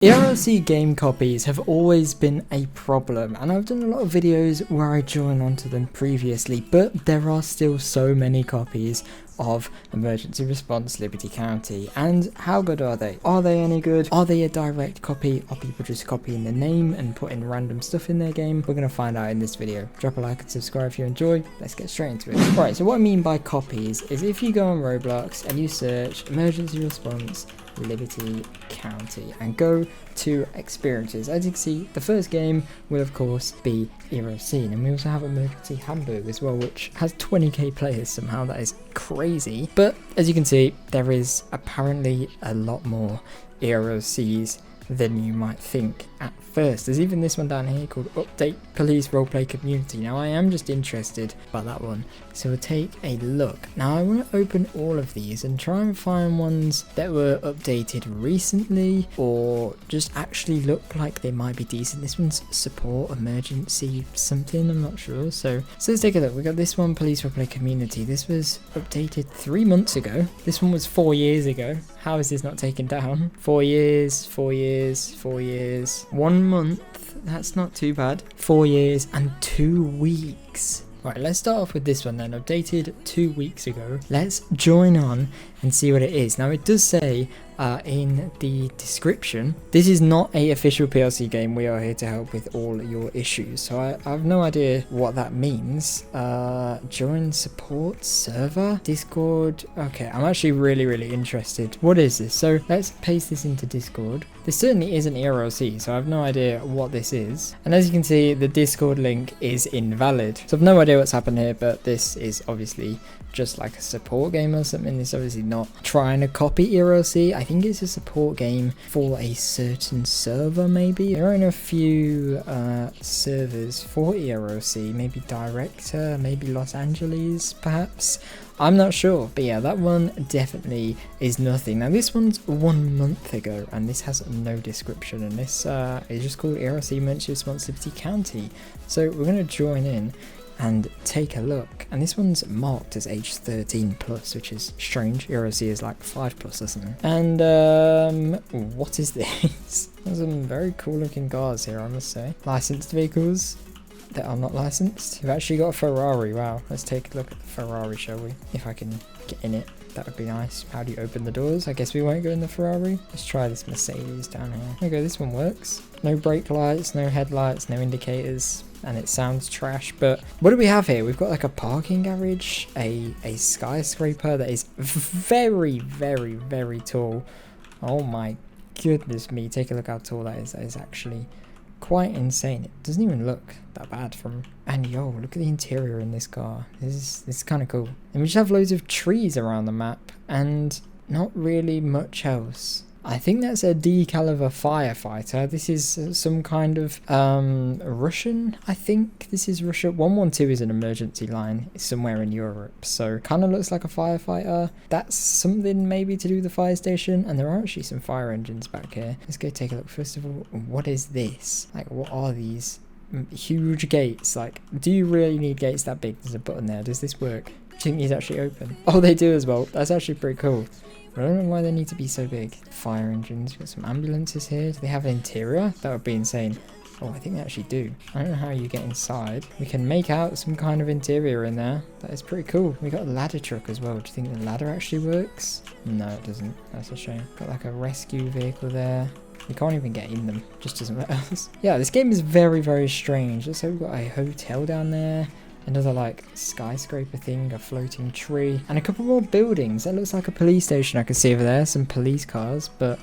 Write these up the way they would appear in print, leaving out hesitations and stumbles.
ERLC game copies have always been a problem, and I've done a lot of videos where I join onto them previously, but there are still so many copies of Emergency Response Liberty County. And how good are they? Are they any good? Are they a direct copy? Are people just copying the name and putting random stuff in their game? We're going to find out in this video. Drop a like and subscribe if you enjoy. Let's get straight into it. Right, so what I mean by copies is if you go on Roblox and you search Emergency Response Liberty County and go to experiences, as you can see, the first game will of course be ERLC, and we also have Emergency Hamburg as well, which has 20k players somehow. That is crazy. But as you can see, there is apparently a lot more ERLCs than you might think at first. There's even this one down here called Update Police Roleplay Community. Now I am just interested by that one, so we'll take a look. Now I want to open all of these and try and find ones that were updated recently or just actually look like they might be decent. This one's support emergency something, I'm not sure. So let's take a look. We got this one, Police Roleplay Community. This was updated 3 months ago. This one was 4 years ago. How is this not taken down? 4 years, 4 years, 4 years, 1 month. That's not too bad. 4 years and 2 weeks. Right, let's start off with this one then. Updated 2 weeks ago. Let's join on and see what it is. Now it does say in the description, this is not a official PLC game. We are here to help with all your issues. So I have no idea what that means. Join support server, Discord. Okay, I'm actually really interested. What is this? So let's paste this into Discord. This certainly isn't ERLC, so I have no idea what this is. And as you can see, the Discord link is invalid. So I've no idea what's happened here, but this is obviously just like a support game or something. It's obviously not trying to copy ERLC. I think it's a support game for a certain server maybe. There are a few servers for ERLC, maybe Director, maybe Los Angeles perhaps. I'm not sure, but yeah, that one definitely is nothing. Now this one's 1 month ago and this has no description, and this is just called ERLC Emergency Response Liberty County. So we're going to join in and take a look, and this one's marked as age 13 plus, which is strange. ERLC is like 5 plus or something. And what is this? There's some very cool looking cars here, I must say. Licensed vehicles that are not licensed. You've actually got a Ferrari. Wow, let's take a look at the Ferrari, shall we? If I can get in it, that would be nice. How do you open the doors? I guess we won't go in the Ferrari. Let's try this Mercedes down here. There we go, this one works. No brake lights, no headlights, no indicators, and it sounds trash. But what do we have here? We've got like a parking garage, a skyscraper that is very tall. Oh my goodness me, take a look how tall that is. That is actually quite insane. It doesn't even look that bad from, and yo, look at the interior in this car. This is kind of cool. And we just have loads of trees around the map and not really much else. I think that's a D-caliber firefighter. This is some kind of Russian. I think this is Russia. 112 is an emergency line somewhere in Europe, so kind of looks like a firefighter. That's something maybe to do with the fire station, and there are actually some fire engines back here. Let's go take a look. First of all, what is this? Like, what are these huge gates? Like, do you really need gates that big? There's a button there. Does this work? Do you think these actually open? Oh, they do as well. That's actually pretty cool. I don't know why they need to be so big. Fire engines. We've got some ambulances here. Do they have an interior? That would be insane. Oh, I think they actually do. I don't know how you get inside. We can make out some kind of interior in there. That is pretty cool. We got a ladder truck as well. Do you think the ladder actually works? No, it doesn't. That's a shame. Got like a rescue vehicle there. You can't even get in them. Just doesn't let us. Yeah, this game is very strange. Let's say we've got a hotel down there. Another like skyscraper thing, a floating tree, and a couple more buildings. That looks like a police station I can see over there, some police cars. But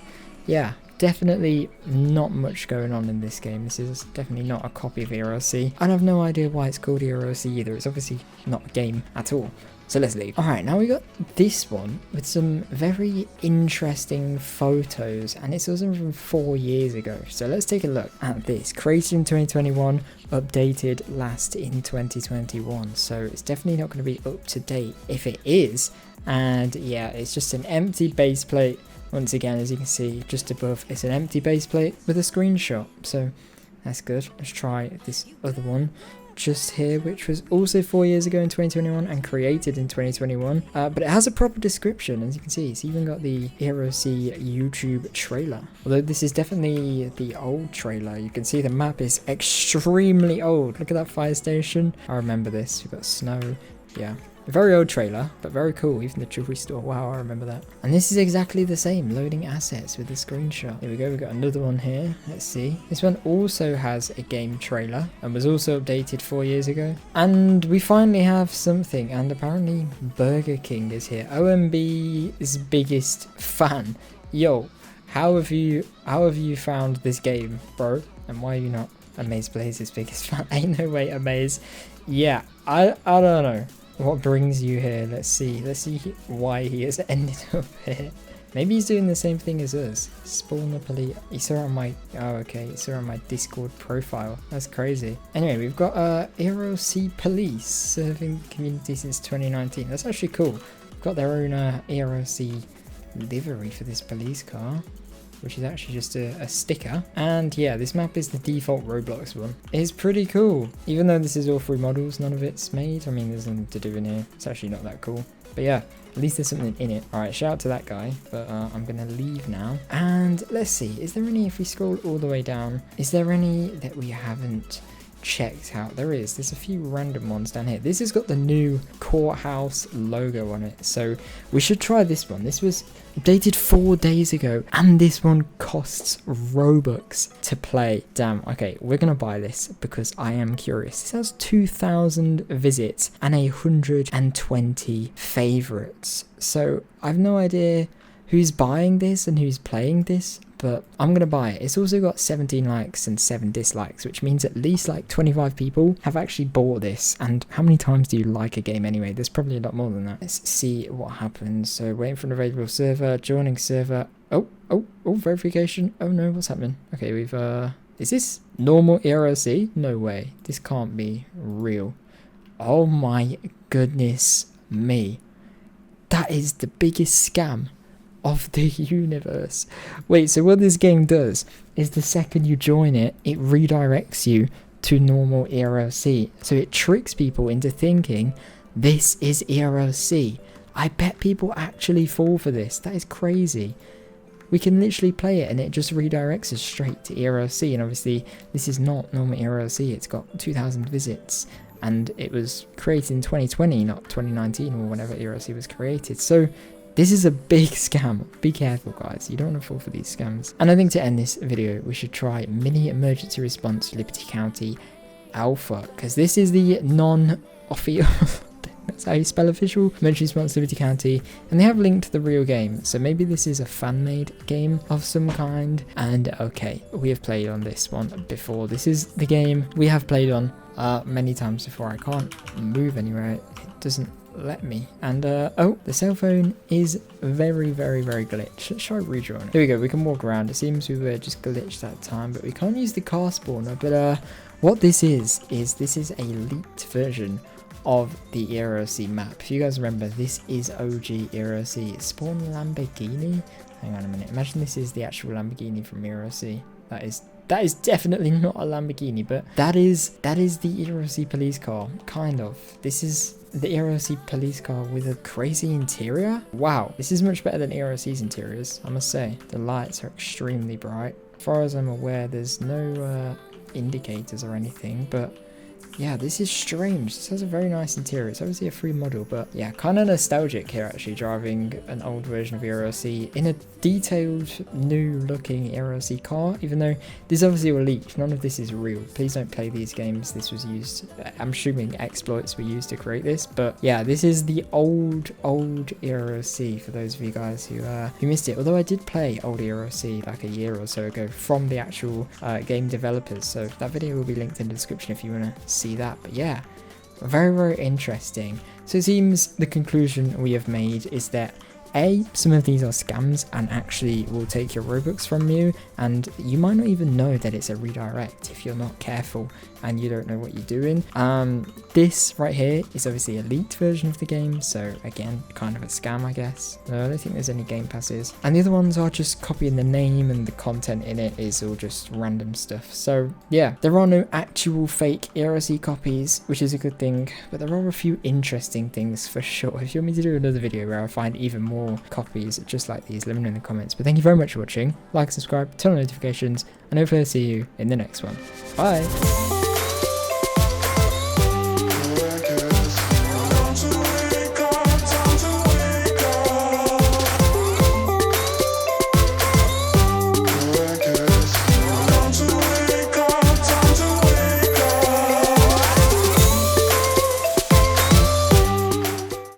yeah, definitely not much going on in this game. This is definitely not a copy of ERLC. I have no idea why it's called ERLC either. It's obviously not a game at all. So let's leave. Alright, now we got this one with some very interesting photos, and it's also from 4 years ago. So let's take a look at this. Created in 2021, updated last in 2021. So it's definitely not going to be up to date if it is. And yeah, it's just an empty base plate. Once again, as you can see just above, it's an empty base plate with a screenshot. So that's good. Let's try this other one. just here, which was also 4 years ago in 2021 and created in 2021. But it has a proper description, as you can see. It's even got the ERLC YouTube trailer. Although this is definitely the old trailer. You can see the map is extremely old. Look at that fire station. I remember this. We've got snow. Yeah. A very old trailer, but very cool. Even the jewelry store. Wow, I remember that. And this is exactly the same. Loading assets with the screenshot. Here we go. We've got another one here. Let's see. This one also has a game trailer and was also updated 4 years ago. And we finally have something. And apparently Burger King is here. OMB's biggest fan. Yo, how have you found this game, bro? And why are you not AmazePlays' biggest fan? Ain't no way, Amaze. Yeah, I don't know. What brings you here? Let's see why he has ended up here. Maybe he's doing the same thing as us. Spawner police. He saw on my, oh okay, he saw on my Discord profile. That's crazy. Anyway, we've got ERLC police serving community since 2019. That's actually cool. We've got their own ERLC livery for this police car, which is actually just a sticker. And yeah, this map is the default Roblox one. It's pretty cool. Even though this is all free models, none of it's made. I mean, there's nothing to do in here. It's actually not that cool. But yeah, at least there's something in it. All right, shout out to that guy. But I'm going to leave now. And let's see, is there any, if we scroll all the way down, is there any that we haven't checked out? There's a few random ones down here. This has got the new courthouse logo on it, so we should try this one. This was updated 4 days ago and this one costs Robux to play. Damn. Okay, we're gonna buy this because I am curious. This has 2,000 visits and 120 favorites, so I've no idea who's buying this and who's playing this, but I'm gonna buy it. It's also got 17 likes and 7 dislikes, which means at least like 25 people have actually bought this. And how many times do you like a game anyway? There's probably a lot more than that. Let's see what happens. So waiting for an available server, joining server. Oh, verification. Oh no, what's happening? Okay, we've is this normal ERLC? No way, this can't be real. Oh my goodness me, that is the biggest scam of the universe. Wait, so what this game does is the second you join it, it redirects you to normal ERLC. So it tricks people into thinking this is ERLC. I bet people actually fall for this. That is crazy. We can literally play it and it just redirects us straight to ERLC. And obviously this is not normal ERLC. It's got 2,000 visits and it was created in 2020, not 2019 or whenever ERLC was created. So this is a big scam. Be careful, guys. You don't want to fall for these scams. And I think to end this video, we should try Mini Emergency Response Liberty County Alpha, because this is the non-official, that's how you spell official, Emergency Response Liberty County, and they have linked to the real game. So maybe this is a fan-made game of some kind. And okay, we have played on this one before. This is the game we have played on many times before. I can't move anywhere. It doesn't let me. And oh, the cell phone is very glitched. Should I redraw it? Here we go, we can walk around. It seems we were just glitched that time, but we can't use the car spawner. But what this is this is a leaked version of the ERLC map. If you guys remember, this is OG ERLC. Spawn Lamborghini. Hang on a minute, imagine this is the actual Lamborghini from ERLC. That is definitely not a Lamborghini, but that is the ERLC police car, kind of. This is the ERLC police car with a crazy interior. Wow, this is much better than ERLC's interiors, I must say. The lights are extremely bright. As far as I'm aware, there's no indicators or anything, but yeah, this is strange. This has a very nice interior. It's obviously a free model, but yeah, kind of nostalgic here actually, driving an old version of ERLC in a detailed, new looking ERLC car, even though this obviously will leak. None of this is real. Please don't play these games. This was used, I'm assuming exploits were used to create this, but yeah, this is the old ERLC for those of you guys who missed it. Although I did play old ERLC like a year or so ago from the actual game developers, so that video will be linked in the description if you want to see that. But yeah, very interesting. So it seems the conclusion we have made is that some of these are scams and actually will take your Robux from you, and you might not even know that it's a redirect if you're not careful and you don't know what you're doing. This right here is obviously a leaked version of the game, so again, kind of a scam, I guess. No, I don't think there's any game passes. And the other ones are just copying the name, and the content in it is all just random stuff. So yeah, there are no actual fake ERLC copies, which is a good thing, but there are a few interesting things for sure. If you want me to do another video where I find even more copies just like these, let me know in the comments. But thank you very much for watching. Like, subscribe, turn on notifications, and hopefully I'll see you in the next one. Bye!